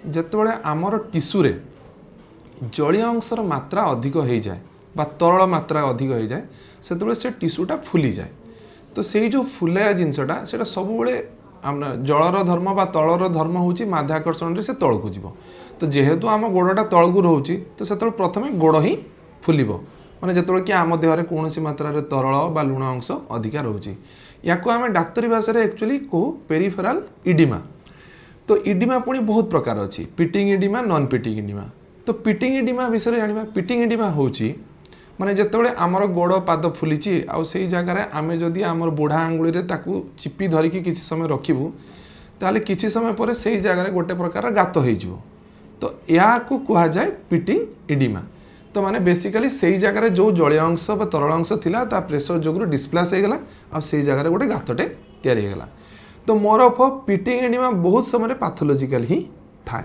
ଯେତେବେଳେ ଆମର टिश्यू जलीय अंशर मात्रा अधिक हो जाए बा तरल मात्रा अधिक हो जाए से से टिश्यूटा फुली जाए। तो से जो फुलाया जिनसटा से सब जलर धर्म बा तलर धर्म हूँ माध्याकर्षण से तल को जीव। तो जेहेतु आम गोड़टा तल को रोचे तो से प्रथम गोड़ ही फुल माने जो कि आम देह कौन मात्रा तरल बा लुण अंश अधिका रोचे या आम डाक्तरी भाषा एक्चुअली कहू पेरिफेराल इडिमा। तो इडिमा पुणी बहुत प्रकार अच्छी pitting oedema non pitting oedema. तो पिटिंग इडिमा विषय जाना पिटिंग इडिमा हूँ माने जितेबाला आमर गोड़ पाद फुली आउ से जगार आम जदि आम बुढ़ा आंगुली ताकू चिपी धरिकी किसी समय रखिबू ताले किसी समय पर से जगार गोटे प्रकार गात हो। तो या कह जाए पिटिंग इडिमा। तो माने बेसिकली से जगार जो जलीय अंश तरल अंश थिला ता प्रेशर जो डिस्प्लेस होगला आ से जगार गोटे गातटे तैयारी होगला। तो मोर ऑफ पिटिंग इडिमा बहुत समय पैथोलॉजिकल ही थाए।